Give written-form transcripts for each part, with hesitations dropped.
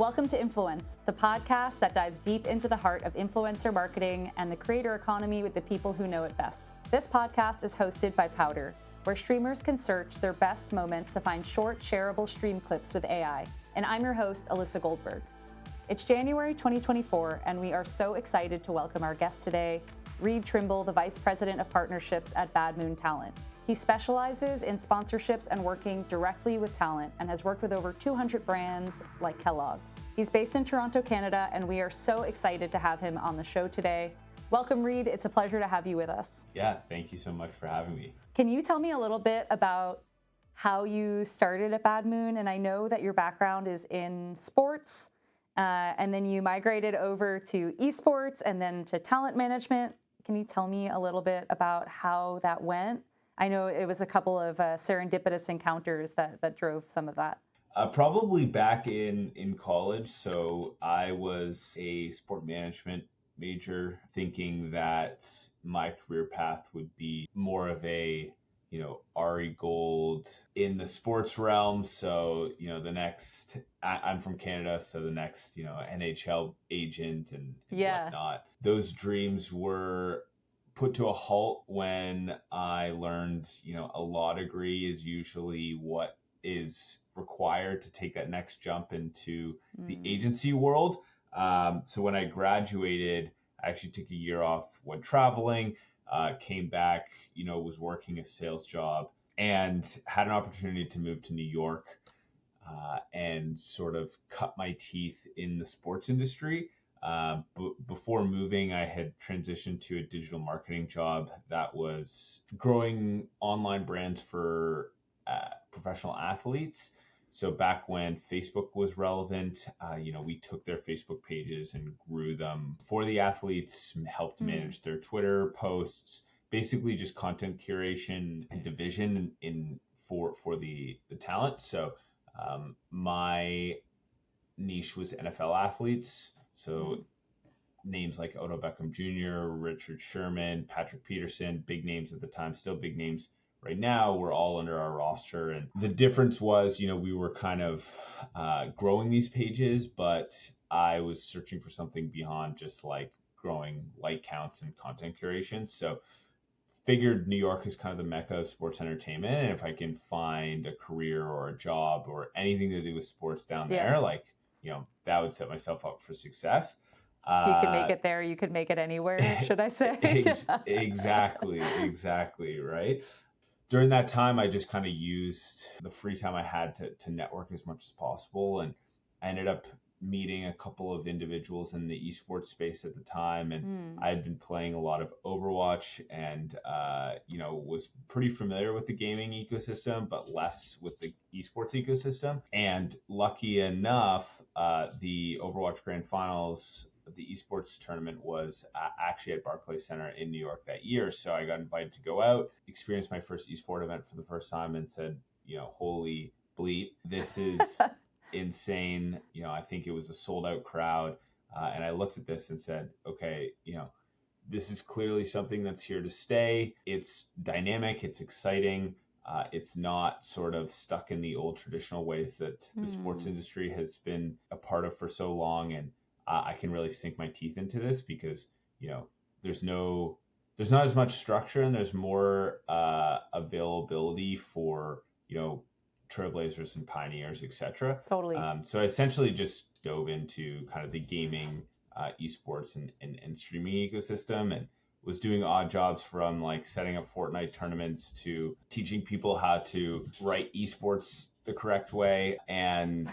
Welcome to Influence, the podcast that dives deep into the heart of influencer marketing and the creator economy with the people who know it best. This podcast is hosted by Powder, where streamers can search their best moments to find short, shareable stream clips with AI. And I'm your host, Alyssa Goldberg. It's January 2024, and we are so excited to welcome our guest today, Reed Trimble, the Vice President of Partnerships at Bad Moon Talent. He specializes in sponsorships and working directly with talent and has worked with over 200 brands like Kellogg's. He's based in Toronto, Canada, and we are so excited to have him on the show today. Welcome, Reed. It's a pleasure to have you with us. Yeah, thank you so much for having me. Can you tell me a little bit about how you started at Bad Moon? And I know that your background is in sports, and then you migrated over to esports and then to talent management. Can you tell me a little bit about how that went? I know it was a couple of serendipitous encounters that drove some of that. Probably back in college. So I was a sport management major, thinking that my career path would be more of a, Ari Gold in the sports realm. So, I'm from Canada, so the next, NHL agent and whatnot. Those dreams were put to a halt when I learned, a law degree is usually what is required to take that next jump into the agency world. So when I graduated, I actually took a year off, went traveling, came back, was working a sales job and had an opportunity to move to New York and sort of cut my teeth in the sports industry. Before moving, I had transitioned to a digital marketing job that was growing online brands for professional athletes. So back when Facebook was relevant, we took their Facebook pages and grew them for the athletes, helped manage their Twitter posts, basically just content curation and division for the talent. So my niche was NFL athletes. So names like Odell Beckham Jr., Richard Sherman, Patrick Peterson, big names at the time, still big names right now, were all under our roster. And the difference was, we were kind of growing these pages, but I was searching for something beyond just like growing like counts and content curation. So figured New York is kind of the mecca of sports entertainment. And if I can find a career or a job or anything to do with sports down there, that would set myself up for success. You could make it there, you could make it anywhere, should I say? Exactly, right? During that time, I just kind of used the free time I had to network as much as possible. And I ended up meeting a couple of individuals in the esports space at the time. And I had been playing a lot of Overwatch and, was pretty familiar with the gaming ecosystem, but less with the esports ecosystem. And lucky enough, the Overwatch Grand Finals, the esports tournament, was actually at Barclays Center in New York that year. So I got invited to go out, experience my first esport event for the first time, and said, holy bleep, this is insane. I think it was a sold out crowd. And I looked at this and said, okay, this is clearly something that's here to stay. It's dynamic, it's exciting. It's not sort of stuck in the old traditional ways that the sports industry has been a part of for so long. And I can really sink my teeth into this because, there's not as much structure and there's more availability for, trailblazers and pioneers, etc. Totally. So I essentially just dove into kind of the gaming, esports and streaming ecosystem, and was doing odd jobs from like setting up Fortnite tournaments to teaching people how to write esports the correct way. And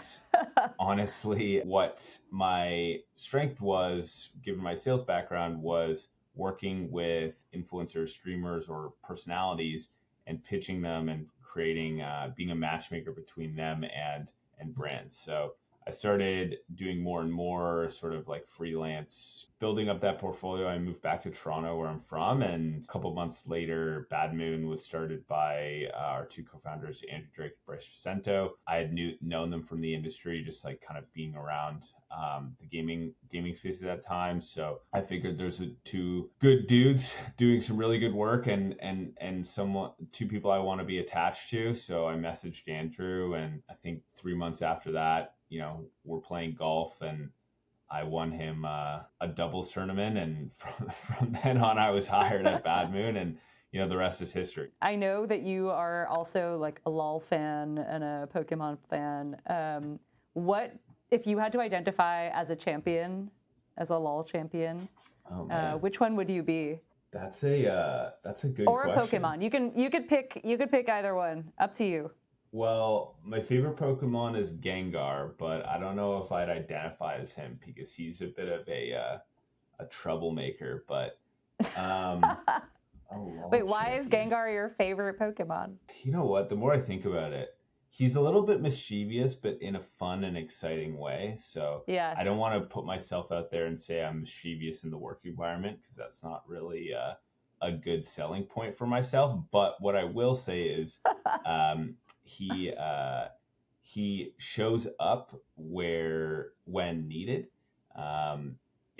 honestly, what my strength was, given my sales background, was working with influencers, streamers, or personalities and pitching them and creating, being a matchmaker between them and brands. So I started doing more and more sort of like freelance, building up that portfolio. I moved back to Toronto, where I'm from, and a couple months later, Bad Moon was started by our two co-founders, Andrew Drake and Bryce Vicento. I had known them from the industry, just like kind of being around the gaming space at that time. So I figured there's two good dudes doing some really good work, and two people I want to be attached to. So I messaged Andrew, and I think 3 months after that, we're playing golf, and I won him a doubles tournament, and from then on, I was hired at Bad Moon, and the rest is history. I know that you are also like a LOL fan and a Pokemon fan. What if you had to identify as a champion, as a LOL champion? Oh man, which one would you be? That's a good or question. A Pokemon. You could pick either one. Up to you. Well, my favorite Pokemon is Gengar, but I don't know if I'd identify as him because he's a bit of a troublemaker. But Wait, why is Gengar your favorite Pokemon? You know what? The more I think about it, he's a little bit mischievous, but in a fun and exciting way. So yeah. I don't want to put myself out there and say I'm mischievous in the work environment because that's not really a good selling point for myself. But what I will say is he shows up when needed.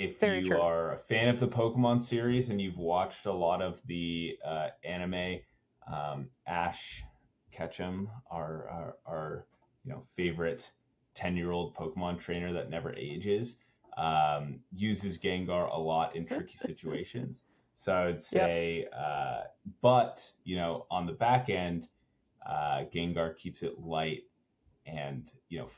If Very you true. are a fan of the Pokemon series and you've watched a lot of the anime, Ash Ketchum, our favorite 10-year-old Pokemon trainer that never ages, uses Gengar a lot in tricky situations. So I would say, but on the back end, Gengar keeps it light and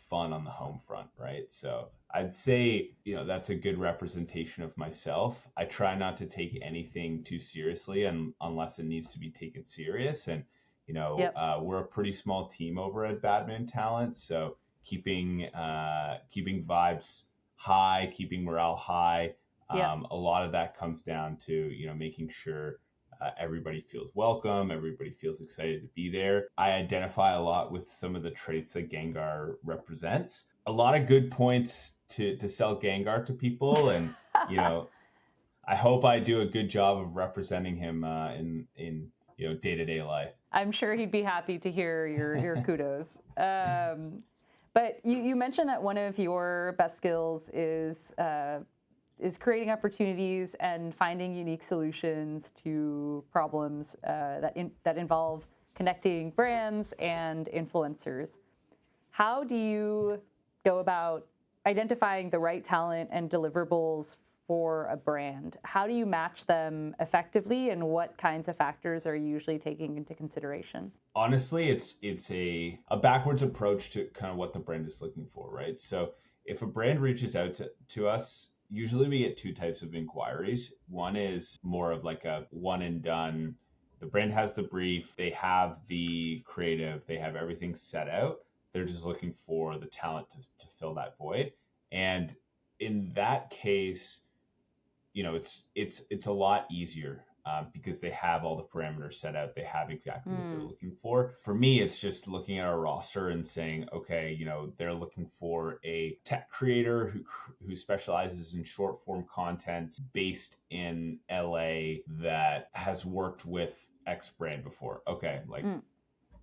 fun on the home front, right? So I'd say that's a good representation of myself. I try not to take anything too seriously, and unless it needs to be taken serious. And we're a pretty small team over at Bad Moon Talent, so keeping vibes high, keeping morale high. A lot of that comes down to making sure everybody feels welcome. Everybody feels excited to be there. I identify a lot with some of the traits that Gengar represents. A lot of good points to sell Gengar to people, and I hope I do a good job of representing him in day-to-day life. I'm sure he'd be happy to hear your kudos. But you mentioned that one of your best skills is creating opportunities and finding unique solutions to problems that involve connecting brands and influencers. How do you go about identifying the right talent and deliverables for a brand? How do you match them effectively, and what kinds of factors are you usually taking into consideration? Honestly, it's a backwards approach to kind of what the brand is looking for, right? So if a brand reaches out to us, usually we get two types of inquiries. One is more of like a one and done. The brand has the brief, they have the creative, they have everything set out. They're just looking for the talent to fill that void. And in that case, it's a lot easier because they have all the parameters set out. They have exactly what they're looking for. For me, it's just looking at our roster and saying, okay, they're looking for a tech creator who specializes in short form content based in LA that has worked with X brand before. Okay,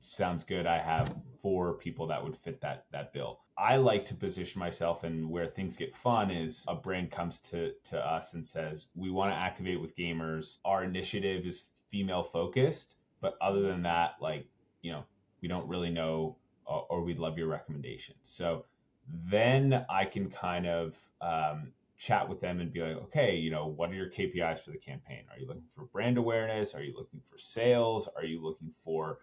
sounds good. I have 4 people that would fit that bill. I like to position myself, and where things get fun is a brand comes to us and says, we want to activate with gamers. Our initiative is female focused, but other than that, we don't really know, or we'd love your recommendation. So then I can kind of chat with them and be like, okay, what are your KPIs for the campaign? Are you looking for brand awareness? Are you looking for sales? Are you looking for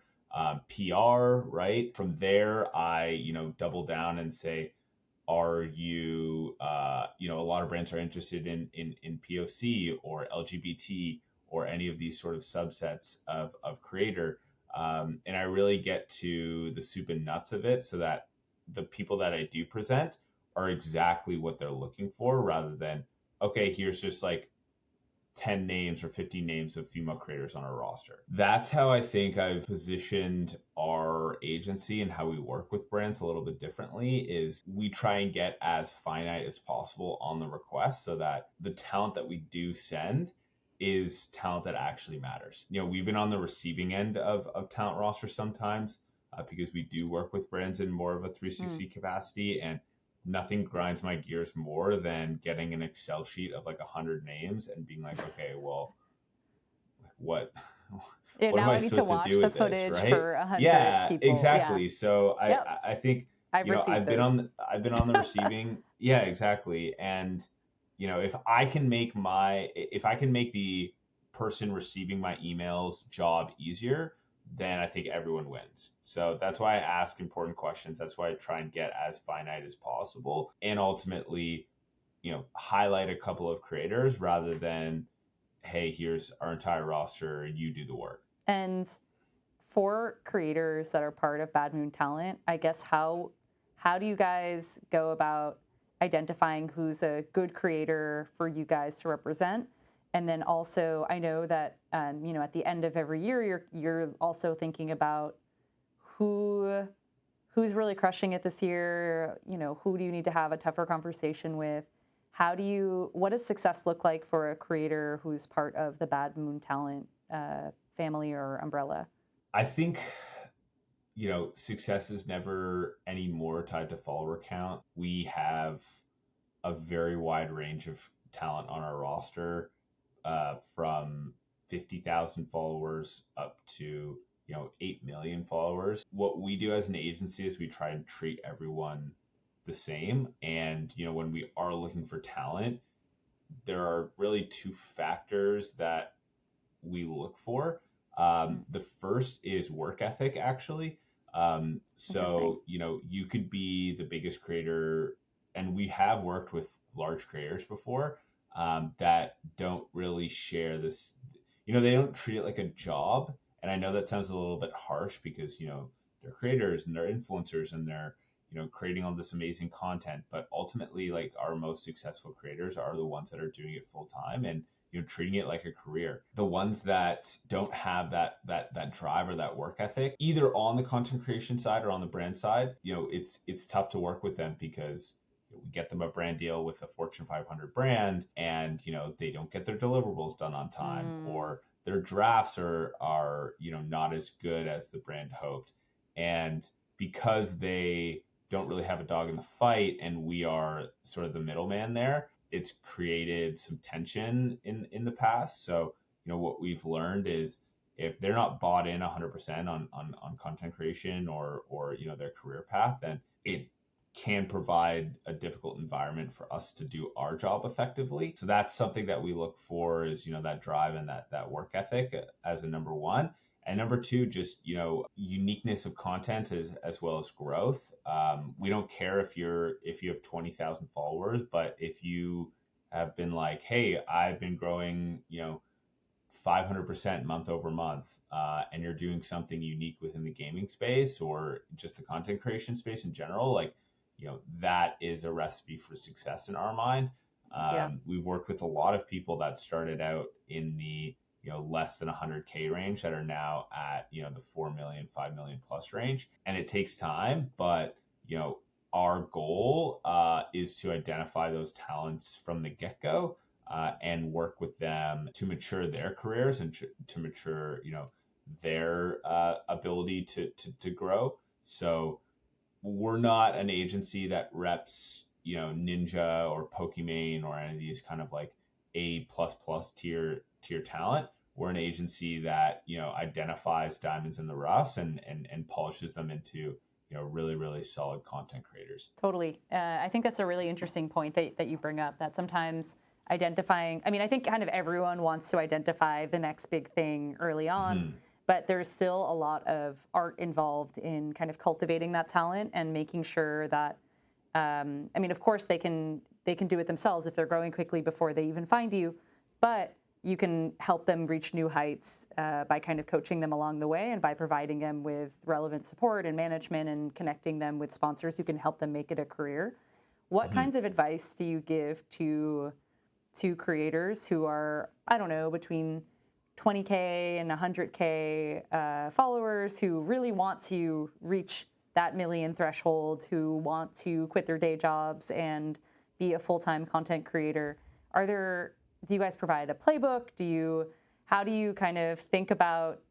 PR, right? From there, I, double down and say, are you, a lot of brands are interested in POC or LGBT or any of these sort of subsets of creator. And I really get to the soup and nuts of it so that the people that I do present are exactly what they're looking for, rather than, okay, here's just like 10 names or 15 names of female creators on our roster. That's how I think I've positioned our agency and how we work with brands a little bit differently. Is we try and get as finite as possible on the request so that the talent that we do send is talent that actually matters. We've been on the receiving end of talent rosters sometimes because we do work with brands in more of a 360 capacity, and nothing grinds my gears more than getting an Excel sheet of like 100 names and being like, okay, well, what Yeah, what am now I I need to supposed to do watch the with this, footage right? for 100 Yeah, people. Yeah. exactly. So Yep. I think, I've received those. I've been on the receiving. Yeah, exactly. And if I can make the person receiving my emails job easier, then I think everyone wins. So that's why I ask important questions. That's why I try and get as finite as possible, and ultimately, highlight a couple of creators rather than, hey, here's our entire roster, you do the work. And for creators that are part of Bad Moon Talent, I guess how do you guys go about identifying who's a good creator for you guys to represent? And then also, I know that at the end of every year, you're also thinking about who who's really crushing it this year. Who do you need to have a tougher conversation with? What does success look like for a creator who's part of the Bad Moon Talent family or umbrella? I think, success is never any more tied to follower count. We have a very wide range of talent on our roster, from 50,000 followers up to 8 million followers. What we do as an agency is we try and treat everyone the same. And when we are looking for talent, there are really two factors that we look for. The first is work ethic, actually. Interesting. So, you could be the biggest creator, and we have worked with large creators before, that don't really share this. They don't treat it like a job. And I know that sounds a little bit harsh because, they're creators and they're influencers and they're, creating all this amazing content. But ultimately, like, our most successful creators are the ones that are doing it full time and treating it like a career. The ones that don't have that drive or that work ethic, either on the content creation side or on the brand side, it's tough to work with them because we get them a brand deal with a Fortune 500 brand, and they don't get their deliverables done on time, or their drafts are not as good as the brand hoped. And because they don't really have a dog in the fight and we are sort of the middleman there, it's created some tension in the past. So, what we've learned is if they're not bought in 100% on content creation or their career path, then it can provide a difficult environment for us to do our job effectively. So that's something that we look for, is that drive and that work ethic as a number one. And number two, just uniqueness of content as well as growth. We don't care if you have 20,000 followers, but if you have been like, hey, I've been growing 500% month over month, and you're doing something unique within the gaming space or just the content creation space in general, like that is a recipe for success in our mind. Yeah. We've worked with a lot of people that started out in the less than 100K range that are now at the 4 million, 5 million plus range, and it takes time, but our goal is to identify those talents from the get-go, and work with them to mature their careers and to mature their ability to grow. So we're not an agency that reps Ninja or Pokimane or any of these kind of like A plus plus tier talent. We're an agency that identifies diamonds in the rough and polishes them into really really solid content creators. Totally. I think that's a really interesting point that you bring up, that sometimes identifying, I think kind of everyone wants to identify the next big thing early on, Mm-hmm. but there's still a lot of art involved in kind of cultivating that talent and making sure that, of course they can do it themselves if they're growing quickly before they even find you, but you can help them reach new heights by kind of coaching them along the way and by providing them with relevant support and management and connecting them with sponsors who can help them make it a career. What Mm-hmm. kinds of advice do you give to creators who are, I don't know, between 20K and 100K followers, who really want to reach that million threshold, who want to quit their day jobs and be a full-time content creator? Do you guys provide a playbook? How do you kind of think about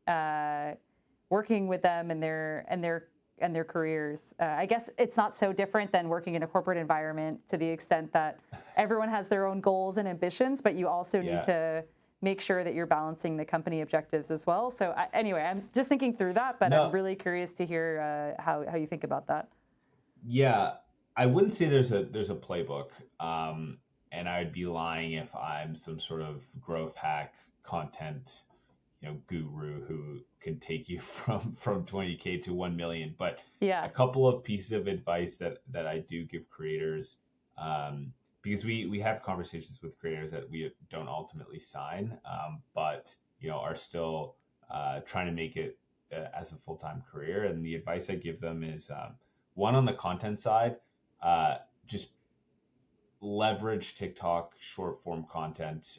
working with them and their their careers. I guess it's not so different than working in a corporate environment to the extent that everyone has their own goals and ambitions, but you also need Yeah. to make sure that you're balancing the company objectives as well. So anyway, I'm just thinking through that, but I'm No, really curious to hear how you think about that. yeah, I wouldn't say there's a playbook. And I would be lying if I'm some sort of growth hack content, guru who can take you from 20K to 1 million. But a Yeah. couple of pieces of advice that I do give creators, because we have conversations with creators that we don't ultimately sign, but are still trying to make it as a full-time career. And the advice I give them is, one, on the content side, just leverage TikTok short form content.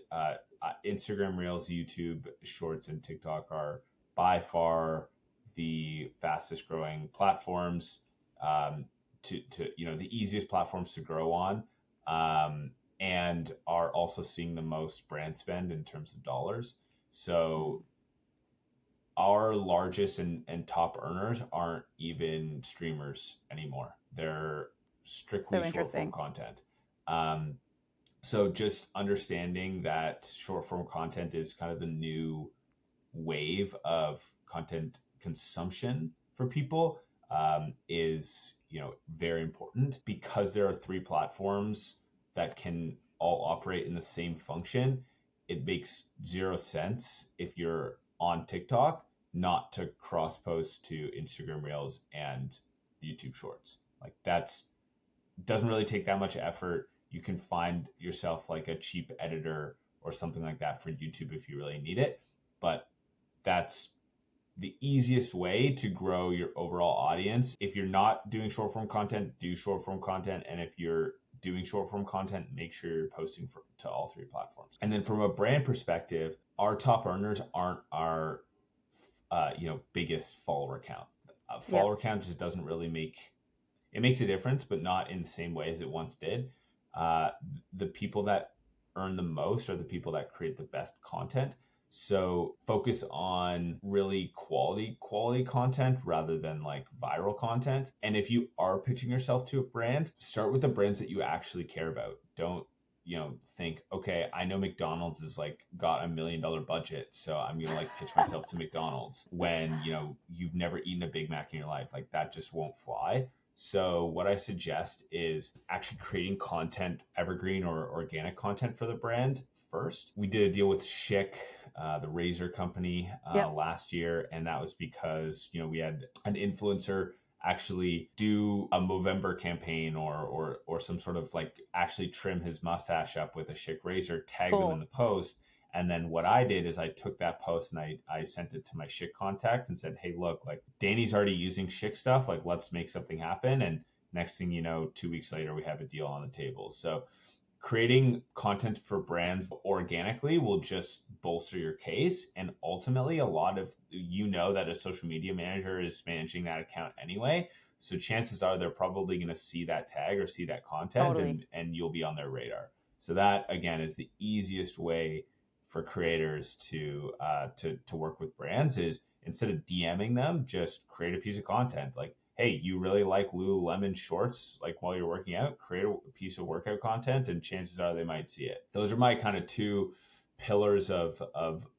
Instagram Reels, YouTube Shorts, and TikTok are by far the fastest growing platforms, the easiest platforms to grow on, and are also seeing the most brand spend in terms of dollars. So our largest and top earners aren't even streamers anymore. They're strictly So short form interesting. content. Um, so just understanding that short form content is kind of the new wave of content consumption for people, is very important, because there are three platforms that can all operate in the same function. It makes zero sense if you're on TikTok not to cross post to Instagram Reels and YouTube Shorts. Like, that's doesn't really take that much effort. You can find yourself like a cheap editor or something like that for YouTube if you really need it. But that's the easiest way to grow your overall audience. If you're not doing short form content, do short form content. And if you're doing short form content, make sure you're posting to all three platforms. And then from a brand perspective, our top earners aren't our biggest follower count. Yep. Follower count just doesn't really makes a difference, but not in the same way as it once did. Uh, the people that earn the most are the people that create the best content. So focus on really quality content rather than like viral content. And if you are pitching yourself to a brand, start with the brands that you actually care about. Don't think, okay, I know McDonald's is like got $1 million budget, so I'm gonna like pitch myself to McDonald's, when you've never eaten a Big Mac in your life. Like, that just won't fly. So what I suggest is actually creating content, evergreen or organic content for the brand first. We did a deal with Schick, the razor company, Yep. last year, and that was because we had an influencer actually do a Movember campaign, or some sort of like actually trim his mustache up with a Schick razor, tag them in Cool. the post. And then what I did is I took that post and I sent it to my Schick contact and said, hey, look, like, Danny's already using Schick stuff. Like, let's make something happen. And next thing you know, 2 weeks later, we have a deal on the table. So creating content for brands organically will just bolster your case. And ultimately, a lot of that a social media manager is managing that account anyway. So chances are they're probably going to see that tag or see that content, Totally. and you'll be on their radar. So that, again, is the easiest way for creators to work with brands, is instead of DMing them, just create a piece of content. Like, hey, you really like Lululemon shorts, like while you're working out, create a piece of workout content, and chances are they might see it. Those are my kind of two pillars of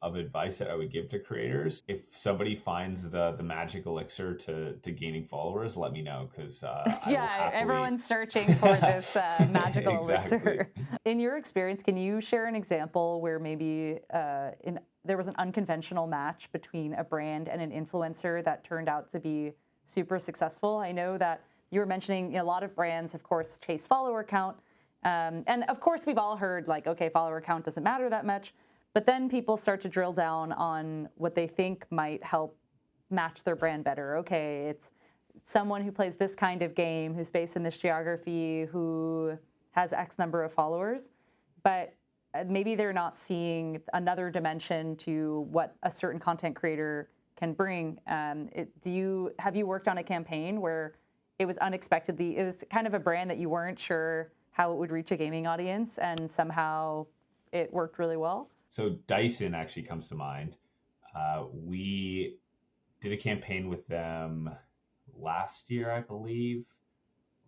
advice that I would give to creators. If somebody finds the magic elixir to gaining followers, let me know, because I will Yeah, happily. everyone's searching for this magical Exactly. elixir. In your experience, can you share an example where maybe there was an unconventional match between a brand and an influencer that turned out to be super successful? I know that you were mentioning a lot of brands, of course, chase follower count. And of course, we've all heard like, okay, follower count doesn't matter that much. But then people start to drill down on what they think might help match their brand better. Okay, it's someone who plays this kind of game, who's based in this geography, who has X number of followers. But maybe they're not seeing another dimension to what a certain content creator can bring. Have you worked on a campaign where it was unexpectedly, it was kind of a brand that you weren't sure how it would reach a gaming audience, and somehow it worked really well? So Dyson actually comes to mind. We did a campaign with them last year, I believe,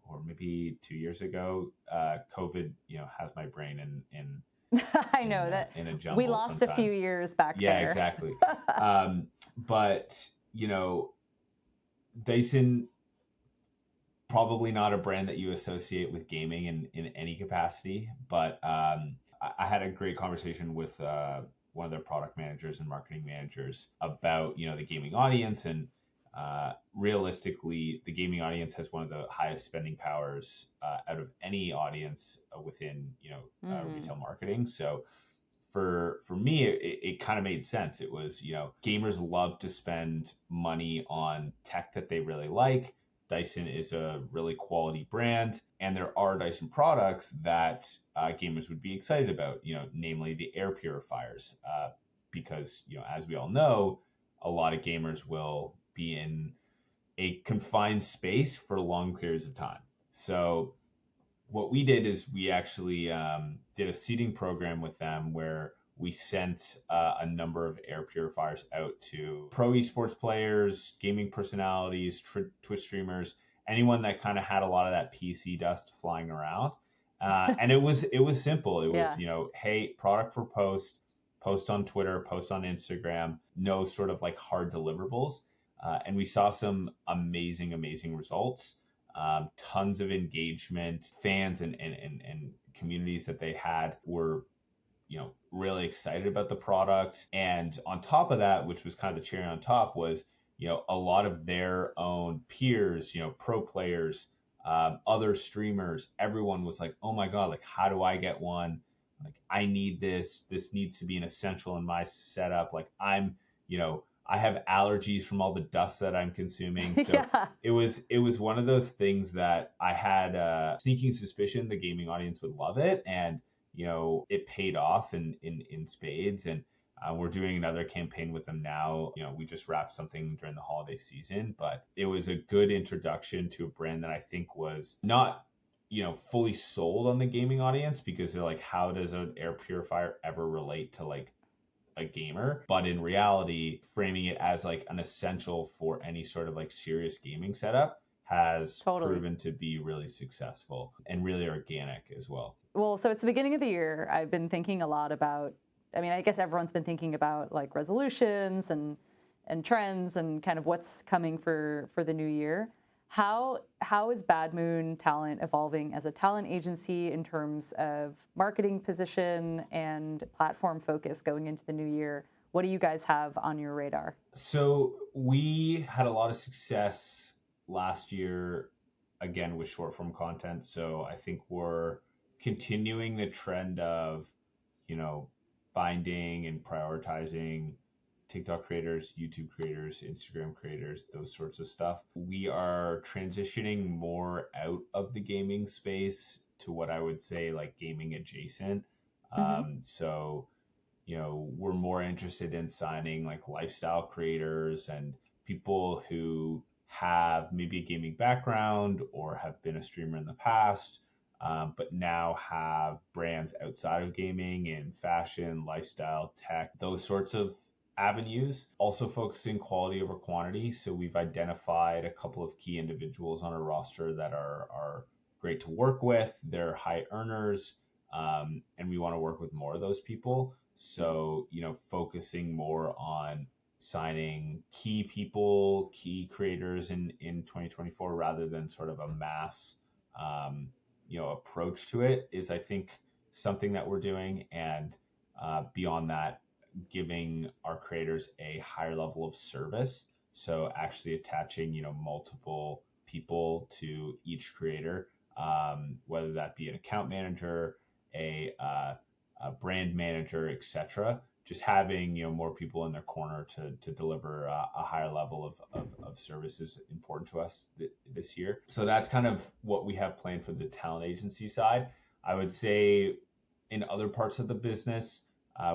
or maybe 2 years ago. COVID, has my brain in I know that in a we jumble lost a few sometimes. years back Yeah, there. exactly. But Dyson, probably not a brand that you associate with gaming in any capacity, but I had a great conversation with one of their product managers and marketing managers about the gaming audience, and realistically, the gaming audience has one of the highest spending powers out of any audience within retail marketing. So for me, it kind of made sense. It was, gamers love to spend money on tech that they really like. Dyson is a really quality brand, and there are Dyson products that gamers would be excited about, namely the air purifiers, because, as we all know, a lot of gamers will be in a confined space for long periods of time. So what we did is we actually did a seeding program with them where we sent a number of air purifiers out to pro esports players, gaming personalities, Twitch streamers, anyone that kind of had a lot of that PC dust flying around. And it was simple. It was, Yeah. Hey, product for post on Twitter, post on Instagram, no sort of like hard deliverables. And we saw some amazing results. Tons of engagement. Fans and communities that they had were really excited about the product. And on top of that, which was kind of the cherry on top, was a lot of their own peers, pro players, other streamers, everyone was like, oh my god, like, how do I get one? Like, I need this needs to be an essential in my setup. Like, I have allergies from all the dust that I'm consuming. So Yeah. it was one of those things that I had a sneaking suspicion the gaming audience would love it, and it paid off in spades. And we're doing another campaign with them now. We just wrapped something during the holiday season, but it was a good introduction to a brand that I think was not fully sold on the gaming audience, because they're like, how does an air purifier ever relate to like a gamer? But in reality, framing it as like an essential for any sort of like serious gaming setup has Totally. proven to be really successful and really organic as well. Well, so it's the beginning of the year. I've been thinking a lot about, I mean, I guess everyone's been thinking about like resolutions and trends and kind of what's coming for the new year. How is Bad Moon Talent evolving as a talent agency in terms of marketing position and platform focus going into the new year? What do you guys have on your radar? So we had a lot of success last year, again, with short form content. So I think we're continuing the trend of, you know, finding and prioritizing TikTok creators, YouTube creators, Instagram creators, those sorts of stuff. We are transitioning more out of the gaming space to what I would say like gaming adjacent. Mm-hmm. So we're more interested in signing like lifestyle creators and people who have maybe a gaming background or have been a streamer in the past, but now have brands outside of gaming in fashion, lifestyle, tech, those sorts of avenues. Also focusing quality over quantity. So we've identified a couple of key individuals on our roster that are great to work with. They're high earners, and we want to work with more of those people. So, focusing more on signing key people, key creators in 2024 rather than sort of a mass, approach to it is, I think, something that we're doing. And beyond that, giving our creators a higher level of service. So actually attaching, multiple people to each creator, whether that be an account manager, a brand manager, etc. Just having more people in their corner to deliver a higher level of service is important to us this year. So that's kind of what we have planned for the talent agency side. I would say in other parts of the business,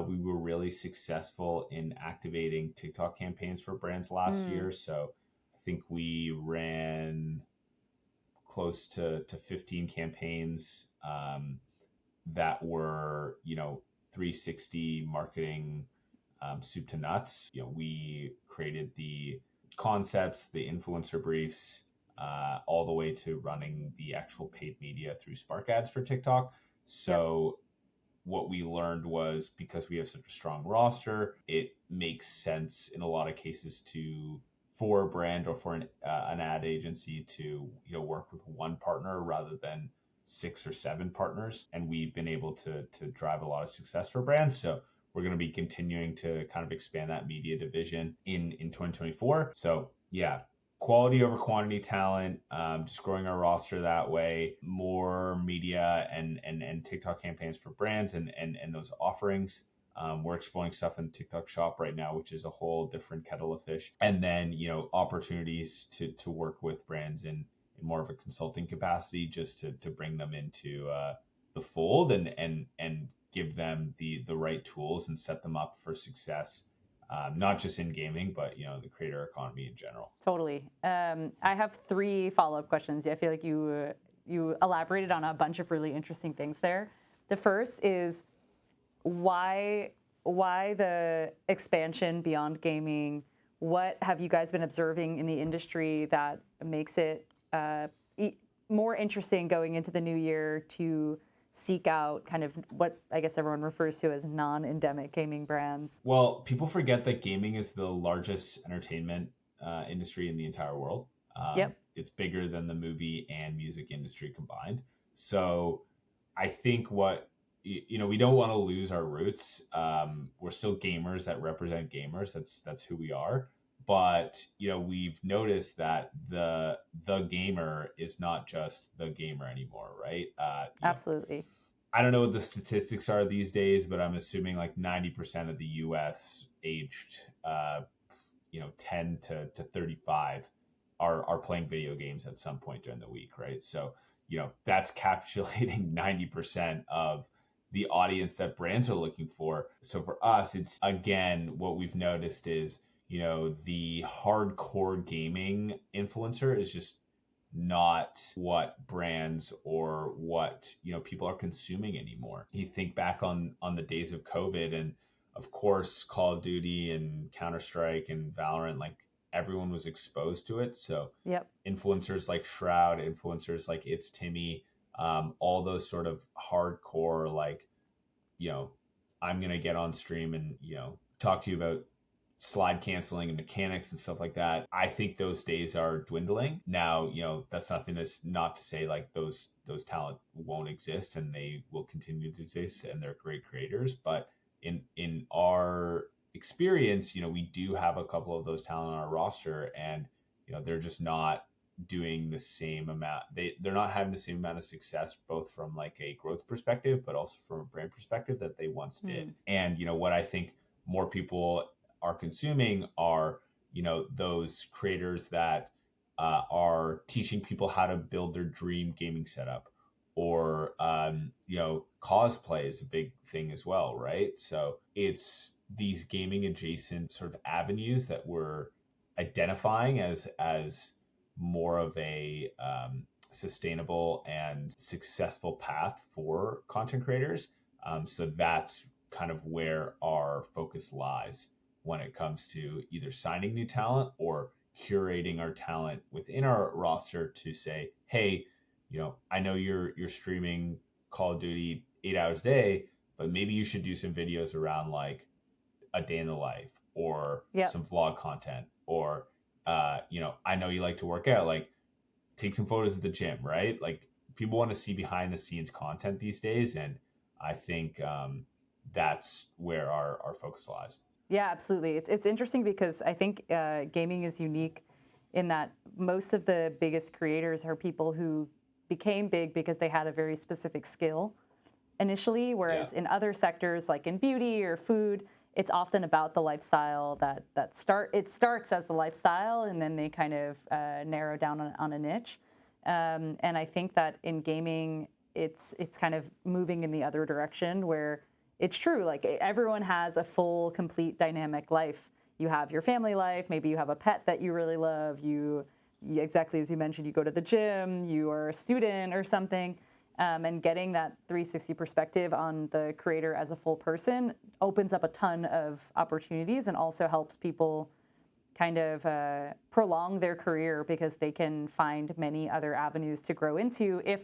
we were really successful in activating TikTok campaigns for brands last year. So I think we ran close to 15 campaigns that were, 360 marketing, soup to nuts. We created the concepts, the influencer briefs, all the way to running the actual paid media through Spark Ads for TikTok. So what we learned was, because we have such a strong roster, it makes sense in a lot of cases for a brand or for an ad agency to work with one partner rather than 6 or 7 partners. And we've been able to drive a lot of success for brands. So we're going to be continuing to kind of expand that media division in 2024. So yeah, quality over quantity talent, just growing our roster that way, more media and TikTok campaigns for brands and those offerings. We're exploring stuff in the TikTok shop right now, which is a whole different kettle of fish. And then, opportunities to work with brands in more of a consulting capacity, just to bring them into the fold and give them the right tools and set them up for success. Not just in gaming, but the creator economy in general. Totally. I have 3 follow-up questions. I feel like you elaborated on a bunch of really interesting things there. The first is why the expansion beyond gaming? What have you guys been observing in the industry that makes it more interesting going into the new year to seek out kind of what I guess everyone refers to as non-endemic gaming brands? Well, people forget that gaming is the largest entertainment industry in the entire world. Yep. It's bigger than the movie and music industry combined. So I think we don't want to lose our roots. We're still gamers that represent gamers. That's who we are. But we've noticed that the gamer is not just the gamer anymore, right? Absolutely. I don't know what the statistics are these days, but I'm assuming like 90% of the U.S. aged 10 to 35 are playing video games at some point during the week, right? So that's capsulating 90% of the audience that brands are looking for. So for us, it's, again, what we've noticed is the hardcore gaming influencer is just not what brands or what people are consuming anymore. You think back on the days of COVID, and of course Call of Duty and Counter-Strike and Valorant, like everyone was exposed to it. So Yep. influencers like Shroud, influencers like It's Timmy, all those sort of hardcore, like I'm gonna get on stream and talk to you about slide canceling and mechanics and stuff like that. I think those days are dwindling. Now, that's not to say like those talent won't exist, and they will continue to exist, and they're great creators. But in our experience, we do have a couple of those talent on our roster, and they're just not doing the same amount. They're not having the same amount of success, both from like a growth perspective, but also from a brand perspective, that they once did. And what I think more people are consuming are those creators that are teaching people how to build their dream gaming setup, or cosplay is a big thing as well, right? So it's these gaming adjacent sort of avenues that we're identifying as more of a sustainable and successful path for content creators. So that's kind of where our focus lies when it comes to either signing new talent or curating our talent within our roster to say, hey, I know you're streaming Call of Duty 8 hours a day, but maybe you should do some videos around like a day in the life, or some vlog content, or I know you like to work out, like take some photos at the gym, right? Like people want to see behind the scenes content these days, and I think that's where our focus lies. Yeah, absolutely. It's interesting because I think gaming is unique in that most of the biggest creators are people who became big because they had a very specific skill initially, whereas in other sectors like in beauty or food, it's often about the lifestyle it starts as the lifestyle, and then they kind of narrow down on a niche. And I think that in gaming, it's kind of moving in the other direction, where it's true, like everyone has a full, complete, dynamic life. You have your family life, maybe you have a pet that you really love, exactly as you mentioned, you go to the gym, you are a student or something, and getting that 360 perspective on the creator as a full person opens up a ton of opportunities and also helps people kind of prolong their career because they can find many other avenues to grow into if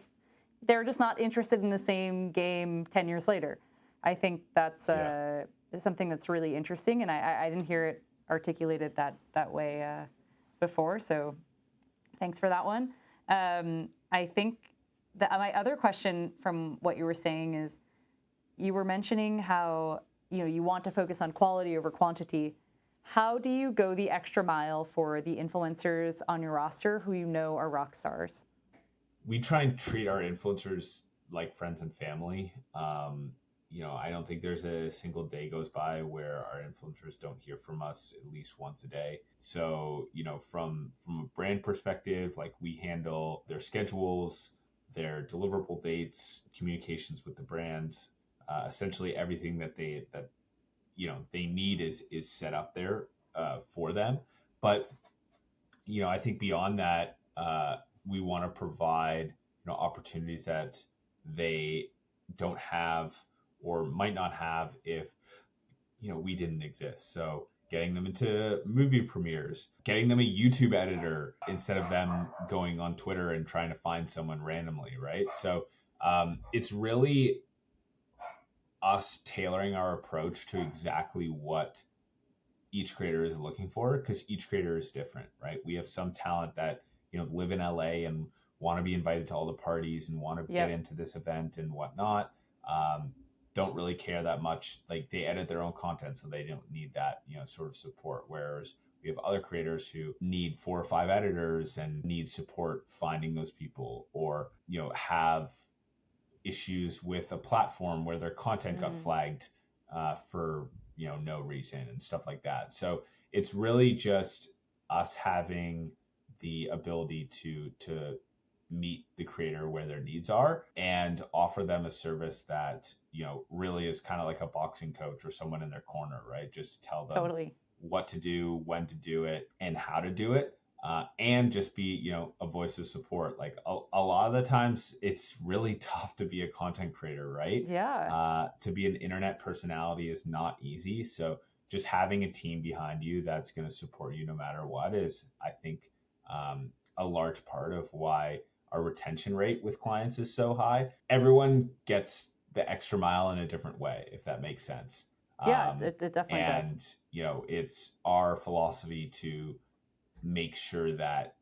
they're just not interested in the same game 10 years later. I think that's something that's really interesting, and I didn't hear it articulated that way before, so thanks for that one. I think that my other question from what you were saying is, you were mentioning how you want to focus on quality over quantity. How do you go the extra mile for the influencers on your roster who are rock stars? We try and treat our influencers like friends and family. I don't think there's a single day goes by where our influencers don't hear from us at least once a day. So, from a brand perspective, like, we handle their schedules, their deliverable dates, communications with the brands, essentially everything that they need is set up there for them. But I think beyond that, we want to provide opportunities that they don't have or might not have if we didn't exist. So getting them into movie premieres, getting them a YouTube editor instead of them going on Twitter and trying to find someone randomly, right? So it's really us tailoring our approach to exactly what each creator is looking for, because each creator is different, right? We have some talent that live in LA and want to be invited to all the parties and want to get into this event and whatnot. Don't really care that much. Like, they edit their own content, so they don't need that sort of support. Whereas we have other creators who need 4 or 5 editors and need support finding those people, or have issues with a platform where their content got flagged for no reason and stuff like that. So it's really just us having the ability to meet the creator where their needs are and offer them a service that really is kind of like a boxing coach or someone in their corner, right? Just tell them Totally what to do, when to do it, and how to do it. And just be, a voice of support. Like, a lot of the times it's really tough to be a content creator, right? Yeah. To be an internet personality is not easy. So just having a team behind you that's going to support you no matter what is, I think, a large part of why our retention rate with clients is so high. Everyone gets the extra mile in a different way, if that makes sense. Yeah, it definitely does. And, it's our philosophy to make sure that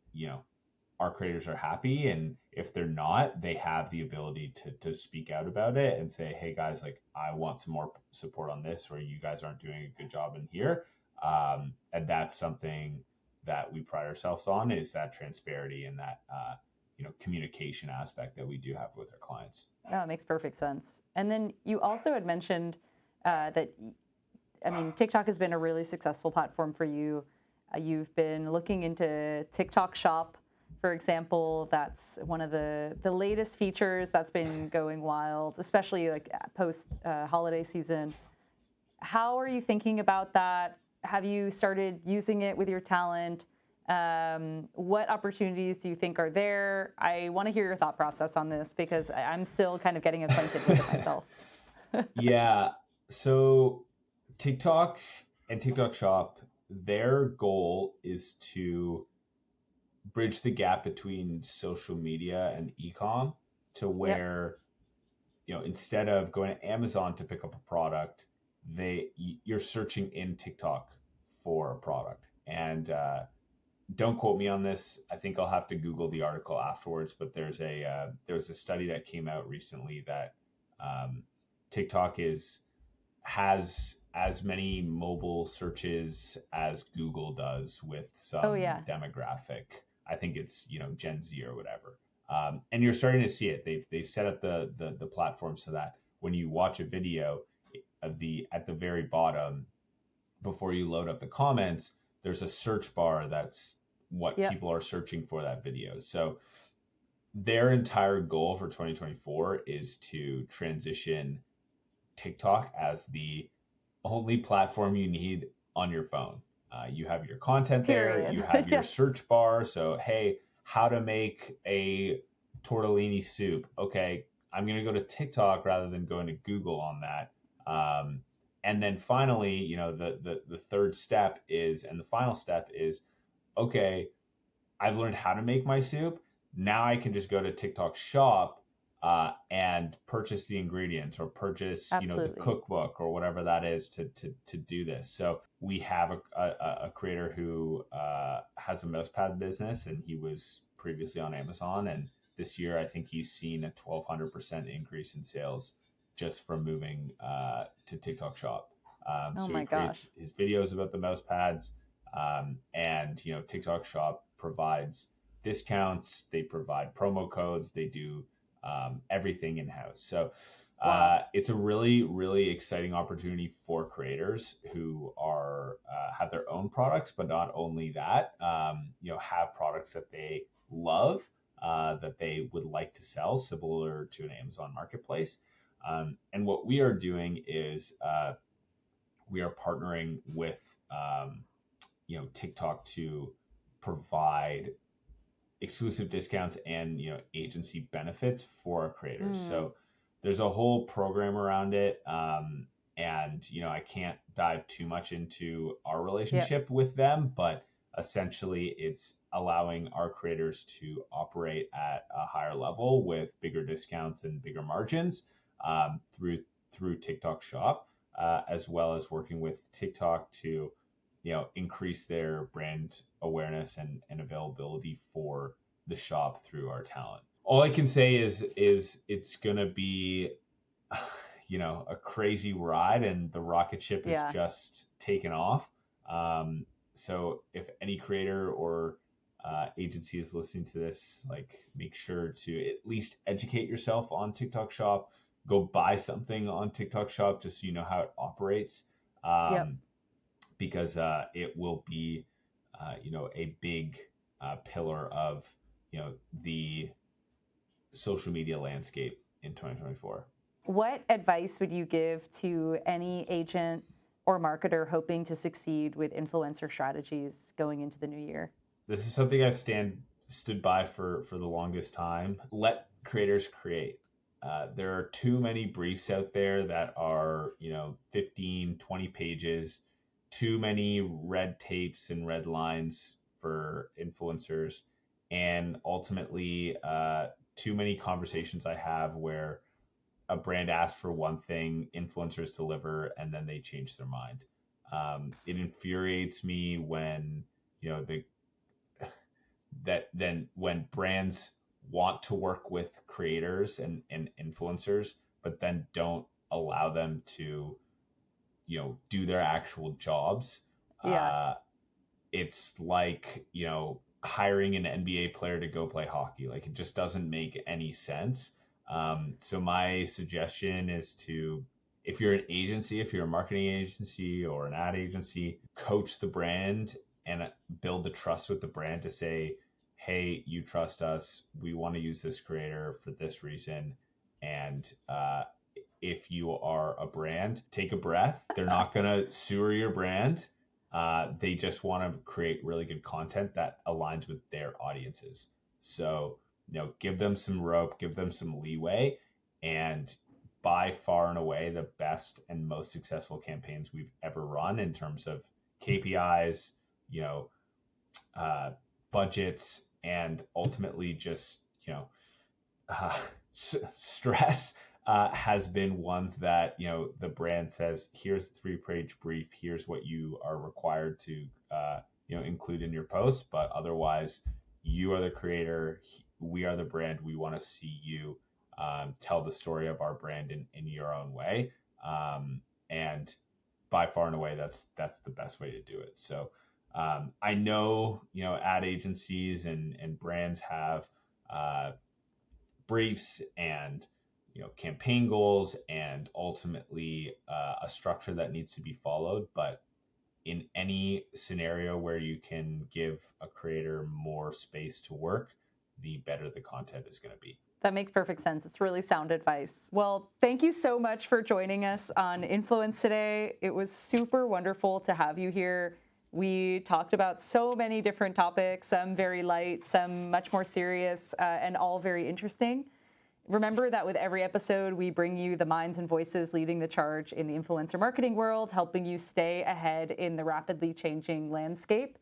our creators are happy, and if they're not, they have the ability to speak out about it and say, hey guys, like, I want some more support on this, or you guys aren't doing a good job in here. And that's something that we pride ourselves on, is that transparency and that communication aspect that we do have with our clients. No, it makes perfect sense. And then you also had mentioned that, TikTok has been a really successful platform for you. You've been looking into TikTok Shop, for example. That's one of the latest features that's been going wild, especially like post holiday season. How are you thinking about that? Have you started using it with your talent? What opportunities do you think are there? I want to hear your thought process on this because I'm still kind of getting acquainted with it myself. Yeah. So TikTok and TikTok Shop, their goal is to bridge the gap between social media and e-com to where, instead of going to Amazon to pick up a product, you're searching in TikTok for a product. And don't quote me on this. I think I'll have to Google the article afterwards, but there's a study that came out recently that TikTok has as many mobile searches as Google does with some demographic. I think it's Gen Z or whatever. And you're starting to see it. They've set up the platform so that when you watch a video, at the very bottom, before you load up the comments, there's a search bar that's what people are searching for that video. So their entire goal for 2024 is to transition TikTok as the only platform you need on your phone. You have your content there, you have your search bar. So, hey, how to make a tortellini soup. Okay, I'm going to go to TikTok rather than going to Google on that. And then finally, the third step is, and the final step is, okay, I've learned how to make my soup. Now I can just go to TikTok Shop and purchase the ingredients or purchase, the Absolutely. cookbook or whatever that is to do this. So we have a creator who has a mousepad business, and he was previously on Amazon. And this year, I think he's seen a 1,200% increase in sales just from moving to TikTok Shop. Oh So he my creates gosh. his videos about the mouse pads, and TikTok Shop provides discounts, they provide promo codes, they do everything in house. So Wow. it's a really, really exciting opportunity for creators who are have their own products, but not only that, have products that they love, that they would like to sell, similar to an Amazon marketplace. And what we are doing is we are partnering with TikTok to provide exclusive discounts and agency benefits for our creators. Mm. So there's a whole program around it, and I can't dive too much into our Yep. relationship with them, but essentially it's allowing our creators to operate at a higher level with bigger discounts and bigger margins through TikTok Shop, as well as working with TikTok to increase their brand awareness and availability for the shop through our talent. All I can say is it's gonna be a crazy ride, and the rocket ship has Yeah. just taken off. So if any creator or agency is listening to this, like, make sure to at least educate yourself on TikTok Shop. Go buy something on TikTok Shop just so you know how it operates. Yep. Um, because it will be, a big pillar of, the social media landscape in 2024. What advice would you give to any agent or marketer hoping to succeed with influencer strategies going into the new year? This is something I've stood by for the longest time. Let creators create. There are too many briefs out there that are 15, 20 pages, too many red tapes and red lines for influencers, and ultimately too many conversations I have where a brand asks for one thing, influencers deliver, and then they change their mind. It infuriates me when the that then when brands want to work with creators and influencers, but then don't allow them to do their actual jobs. Yeah. uh, it's like hiring an NBA player to go play hockey. Like, it just doesn't make any sense. So my suggestion is to, if you're an agency, if you're a marketing agency or an ad agency, coach the brand and build the trust with the brand to say, hey, you trust us, we want to use this creator for this reason. And if you are a brand, take a breath. They're not going to sewer your brand. They just want to create really good content that aligns with their audiences. So, give them some rope, give them some leeway, and by far and away the best and most successful campaigns we've ever run in terms of KPIs, you know, uh, budgets, and ultimately just, uh, stress has been ones that the brand says, here's the 3-page brief, here's what you are required to include in your post, but otherwise you are the creator, we are the brand, we want to see you tell the story of our brand in your own way. And by far and away that's the best way to do it. So I know ad agencies and brands have briefs and campaign goals and ultimately a structure that needs to be followed, but in any scenario where you can give a creator more space to work, the better the content is going to be. That makes perfect sense. It's really sound advice. Well, thank you so much for joining us on Influence today. It was super wonderful to have you here. We talked about so many different topics, some very light, some much more serious, and all very interesting. Remember that with every episode, we bring you the minds and voices leading the charge in the influencer marketing world, helping you stay ahead in the rapidly changing landscape.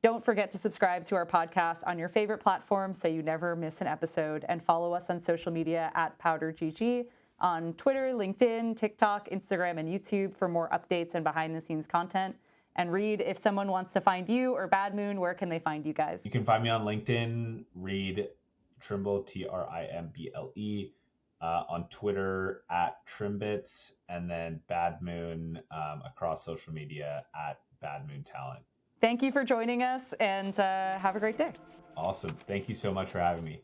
Don't forget to subscribe to our podcast on your favorite platform so you never miss an episode, and follow us on social media at PowderGG on Twitter, LinkedIn, TikTok, Instagram, and YouTube for more updates and behind-the-scenes content. And Reed, if someone wants to find you or Bad Moon, where can they find you guys? You can find me on LinkedIn, Reed Trimble, Trimble. On Twitter at Trimbits, and then Bad Moon across social media at Bad Moon Talent. Thank you for joining us, and have a great day. Awesome. Thank you so much for having me.